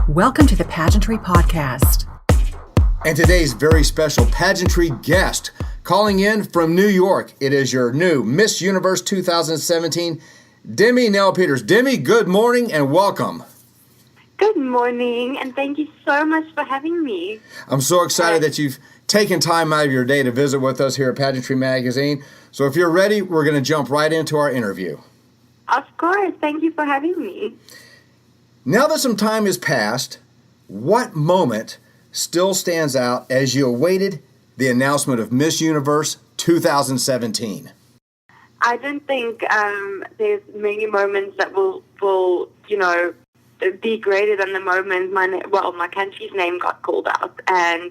Welcome to the Pageantry Podcast. And today's very special pageantry guest, calling in from New York, it is your new Miss Universe 2017, Demi-Leigh Nel-Peters. Demi, good morning and welcome. Good morning, and thank you so much for having me. I'm so excited that you've taken time out of your day to visit with us here at Pageantry Magazine. So if you're ready, we're going to jump right into our interview. Of course. Thank you for having me. Now that some time has passed, what moment still stands out as you awaited the announcement of Miss Universe 2017? I don't think there's many moments that will be greater than the moment my country's name got called out, and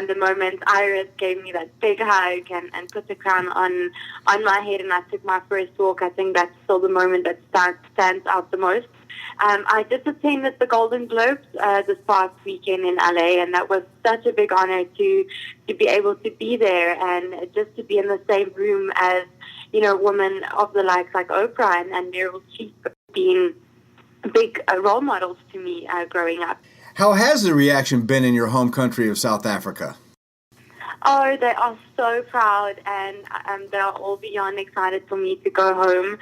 the moment Iris gave me that big hug and put the crown on my head and I took my first walk. I think that's still the moment that stands out the most. I just attended the Golden Globes this past weekend in LA, and that was such a big honor to be able to be there and just to be in the same room as, women of the likes like Oprah and Meryl Streep being big role models to me growing up. How has the reaction been in your home country of South Africa? Oh, they are so proud, and they are all beyond excited for me to go home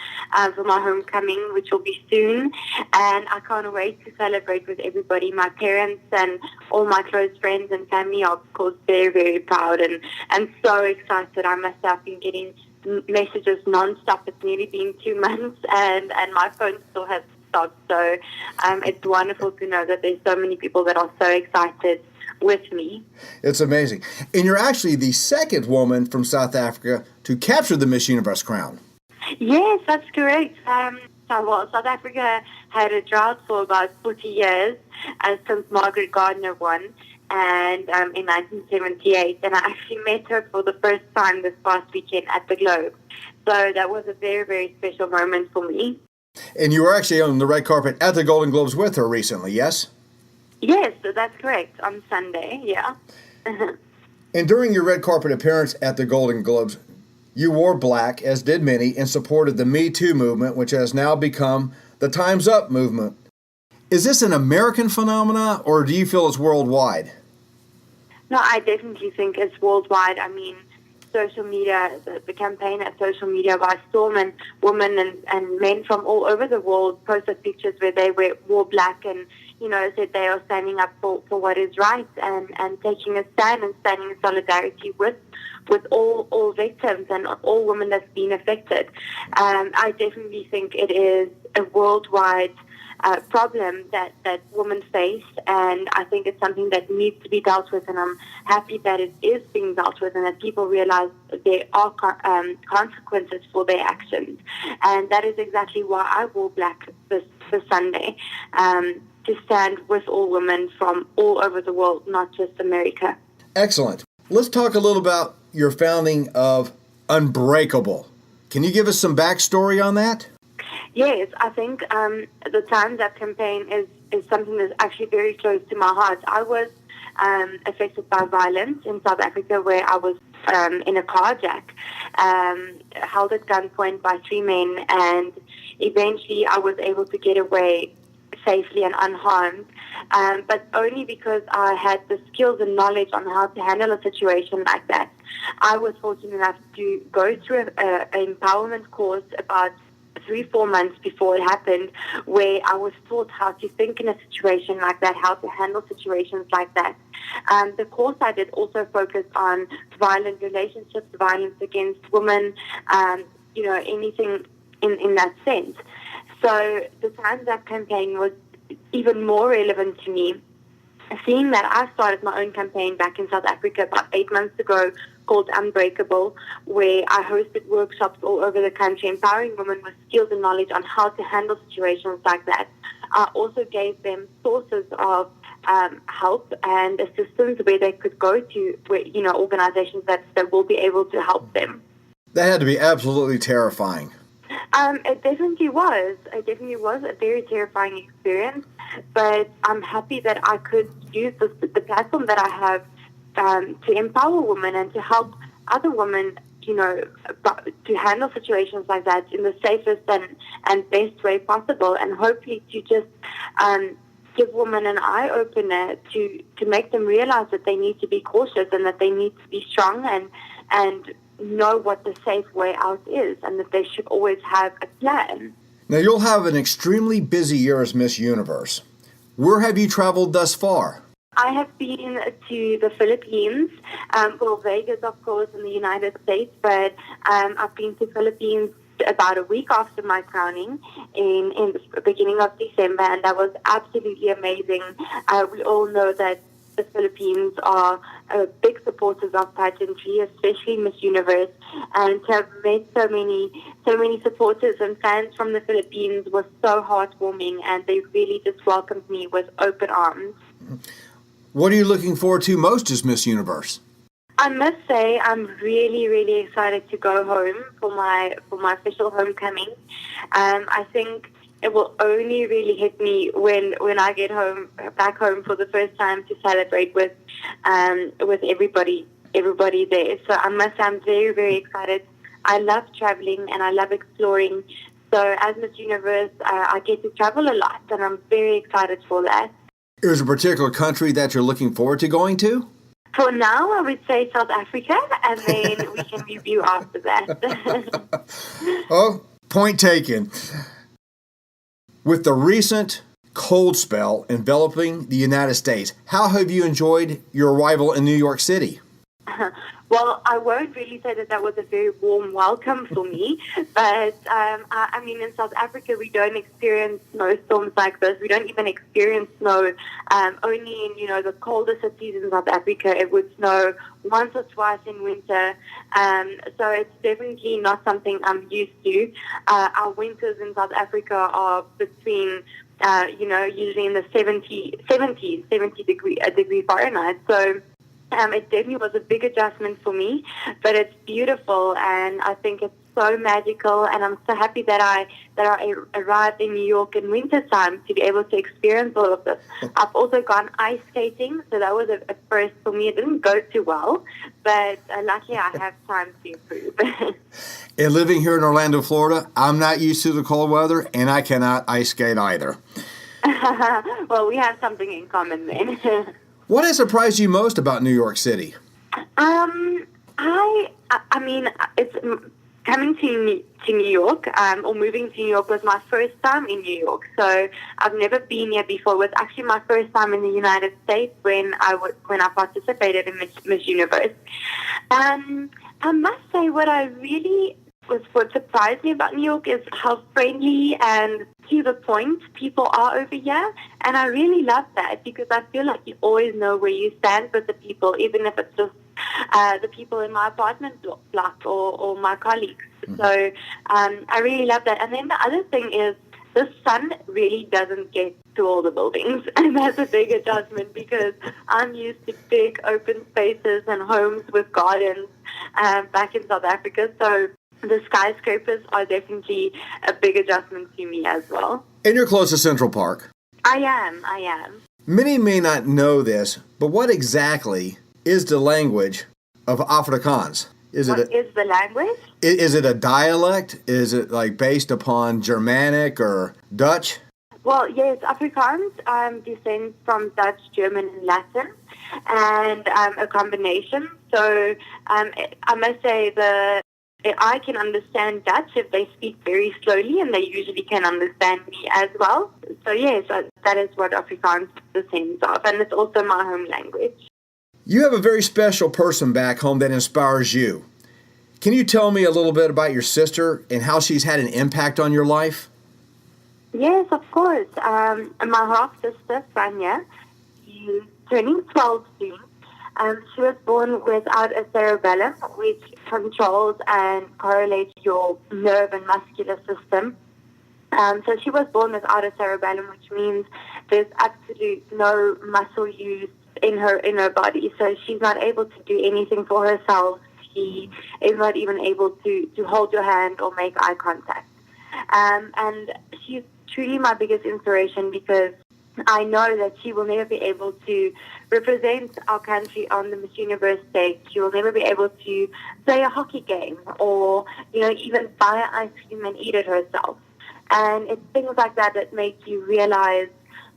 for my homecoming, which will be soon. And I can't wait to celebrate with everybody. My parents and all my close friends and family are, of course, very, very proud and so excited. I must have been getting messages nonstop. It's nearly been 2 months, and my phone still has stopped. So it's wonderful to know that there's so many people that are so excited with me. It's amazing. And you're actually the second woman from South Africa to capture the Miss Universe crown. Yes, that's correct. South Africa had a drought for about 40 years since Margaret Gardner won, and in 1978. And I actually met her for the first time this past weekend at the Globe. So that was a very, very special moment for me. And you were actually on the red carpet at the Golden Globes with her recently, yes? Yes, that's correct. On Sunday, yeah. And during your red carpet appearance at the Golden Globes, you wore black, as did many, and supported the Me Too movement, which has now become the Time's Up movement. Is this an American phenomenon, or do you feel it's worldwide? No, I definitely think it's worldwide. I mean, social media, the campaign at social media by storm, and women and men from all over the world posted pictures where they wore black and said they are standing up for what is right and taking a stand and standing in solidarity with all victims and all women that's been affected. I definitely think it is a worldwide problem that women face, and I think it's something that needs to be dealt with, and I'm happy that it is being dealt with and that people realize there are consequences for their actions. And that is exactly why I wore black this Sunday, to stand with all women from all over the world, not just America. Excellent. Let's talk a little about your founding of Unbreakable. Can you give us some backstory on that? Yes, I think the Time's Up campaign is something that's actually very close to my heart. I was affected by violence in South Africa, where I was in a carjack, held at gunpoint by 3 men, and eventually I was able to get away safely and unharmed, but only because I had the skills and knowledge on how to handle a situation like that. I was fortunate enough to go through an empowerment course about 3-4 months before it happened, where I was taught how to think in a situation like that, how to handle situations like that. The course I did also focused on violent relationships, violence against women, anything in that sense. So the Time's Up campaign was even more relevant to me, seeing that I started my own campaign back in South Africa about 8 months ago called Unbreakable, where I hosted workshops all over the country, empowering women with skills and knowledge on how to handle situations like that. I also gave them sources of help and assistance where they could go to, organizations that will be able to help them. That had to be absolutely terrifying. It definitely was. It definitely was a very terrifying experience, but I'm happy that I could use the platform that I have to empower women and to help other women, to handle situations like that in the safest and best way possible, and hopefully to just give women an eye-opener to make them realize that they need to be cautious and that they need to be strong and know what the safe way out is, and that they should always have a plan. Now, you'll have an extremely busy year as Miss Universe. Where have you traveled thus far? I have been to the Philippines, Vegas, of course, in the United States, but I've been to Philippines about a week after my crowning in the beginning of December, and that was absolutely amazing. We all know that the Philippines are big supporters of pageantry, especially Miss Universe, and to have met so many supporters and fans from the Philippines was so heartwarming, and they really just welcomed me with open arms. What are you looking forward to most as Miss Universe? I must say I'm really, really excited to go home for my official homecoming. I think it will only really hit me when I get back home for the first time to celebrate with everybody there. So I must say I'm very, very excited. I love traveling and I love exploring. So as Miss Universe, I get to travel a lot, and I'm very excited for that. Is there a particular country that you're looking forward to going to? For now, I would say South Africa, and then we can review after that. Oh, point taken. With the recent cold spell enveloping the United States, how have you enjoyed your arrival in New York City? Well, I won't really say that was a very warm welcome for me, but I mean, in South Africa, we don't experience snowstorms like this. We don't even experience snow. Only in, the colder cities in South Africa, it would snow once or twice in winter. So it's definitely not something I'm used to. Our winters in South Africa are between usually in the 70 degree Fahrenheit. So it definitely was a big adjustment for me, but it's beautiful, and I think it's so magical, and I'm so happy that I arrived in New York in winter time to be able to experience all of this. I've also gone ice skating, so that was a first for me. It didn't go too well, but luckily I have time to improve. And living here in Orlando, Florida, I'm not used to the cold weather, and I cannot ice skate either. Well, we have something in common then. What has surprised you most about New York City? I mean, it's coming to New York, or moving to New York was my first time in New York. So I've never been here before. It was actually my first time in the United States when I participated in Miss Universe. I must say what surprised me about New York is how friendly and to the point people are over here. And I really love that, because I feel like you always know where you stand with the people, even if it's just the people in my apartment block or my colleagues. Mm-hmm. So I really love that. And then the other thing is the sun really doesn't get to all the buildings. And that's a big adjustment, because I'm used to big open spaces and homes with gardens back in South Africa. So the skyscrapers are definitely a big adjustment to me as well. And you're close to Central Park. I am. Many may not know this, but what exactly is the language of Afrikaans? What is the language? Is it a dialect? Is it based upon Germanic or Dutch? Well, yes, Afrikaans descends from Dutch, German, and Latin, and a combination. So I must say I can understand Dutch if they speak very slowly, and they usually can understand me as well. So yes, that is what Afrikaans descends of, and it's also my home language. You have a very special person back home that inspires you. Can you tell me a little bit about your sister and how she's had an impact on your life? Yes, of course. My half-sister, Franja, she's turning 12 soon. She was born without a cerebellum, which controls and correlates your nerve and muscular system. So she was born without a cerebellum, which means there's absolute no muscle use in her body. So she's not able to do anything for herself. She is not even able to hold your hand or make eye contact. And she's truly my biggest inspiration, because I know that she will never be able to represent our country on the Miss Universe stage. She will never be able to play a hockey game or, even buy ice cream and eat it herself. And it's things like that that make you realize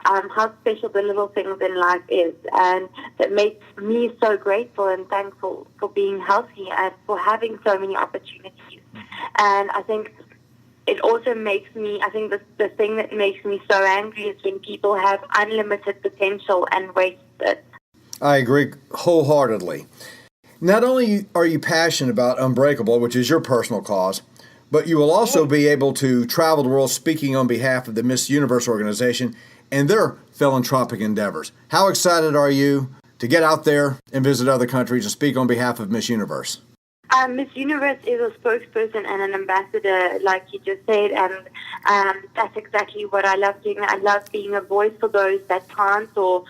how special the little things in life is, and that makes me so grateful and thankful for being healthy and for having so many opportunities. And I think it also makes me, I think the thing that makes me so angry is when people have unlimited potential and waste it. I agree wholeheartedly. Not only are you passionate about Unbreakable, which is your personal cause, but you will also be able to travel the world speaking on behalf of the Miss Universe organization and their philanthropic endeavors. How excited are you to get out there and visit other countries and speak on behalf of Miss Universe? Miss Universe is a spokesperson and an ambassador, like you just said, and that's exactly what I love doing. I love being a voice for those that can't or,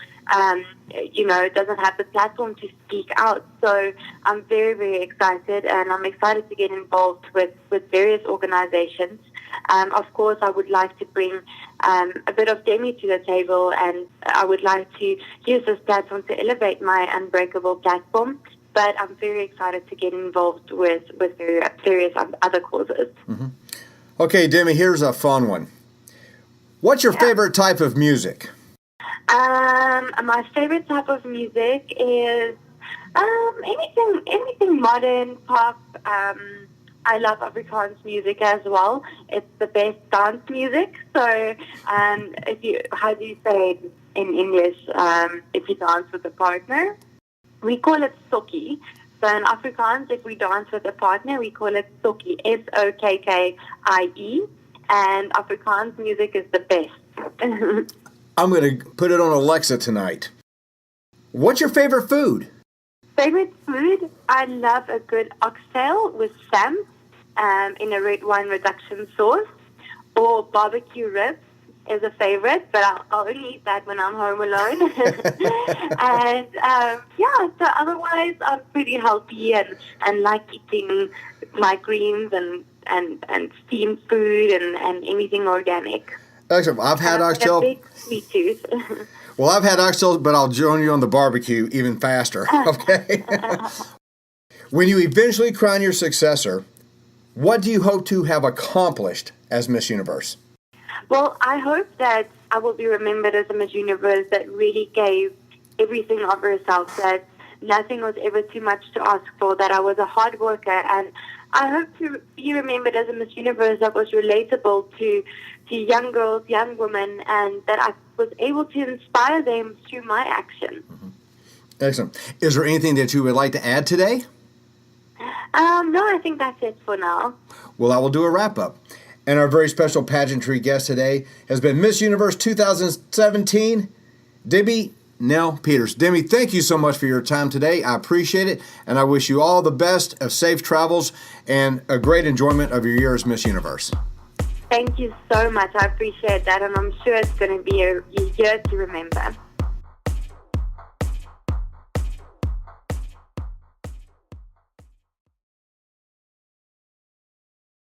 doesn't have the platform to speak out. So I'm very, very excited, and I'm excited to get involved with various organizations. Of course, I would like to bring a bit of Demi to the table, and I would like to use this platform to elevate my Unbreakable platform. But I'm very excited to get involved with various other causes. Mm-hmm. Okay, Demi, here's a fun one. What's your favorite type of music? My favorite type of music is anything modern, pop. I love Afrikaans music as well. It's the best dance music. So, how do you say it in English? If you dance with a partner, we call it sokkie. So in Afrikaans, if we dance with a partner, we call it sokkie, S-O-K-K-I-E. And Afrikaans music is the best. I'm going to put it on Alexa tonight. What's your favorite food? Favorite food? I love a good oxtail with Sam in a red wine reduction sauce, or barbecue ribs is a favorite, but I'll only eat that when I'm home alone. And so otherwise I'm pretty healthy and like eating my greens and steamed food and anything organic. Excellent. I've had oxtail. A big sweet tooth. Well, I've had oxtail, but I'll join you on the barbecue even faster. Okay. When you eventually crown your successor, what do you hope to have accomplished as Miss Universe? Well, I hope that I will be remembered as a Miss Universe that really gave everything of herself, that nothing was ever too much to ask for, that I was a hard worker, and I hope to be remembered as a Miss Universe that was relatable to young girls, young women, and that I was able to inspire them through my action. Mm-hmm. Excellent. Is there anything that you would like to add today? No, I think that's it for now. Well, I will do a wrap-up. And our very special pageantry guest today has been Miss Universe 2017, Demi-Leigh Nel-Peters. Demi, thank you so much for your time today. I appreciate it, and I wish you all the best of safe travels and a great enjoyment of your year as Miss Universe. Thank you so much. I appreciate that, and I'm sure it's going to be a year to remember.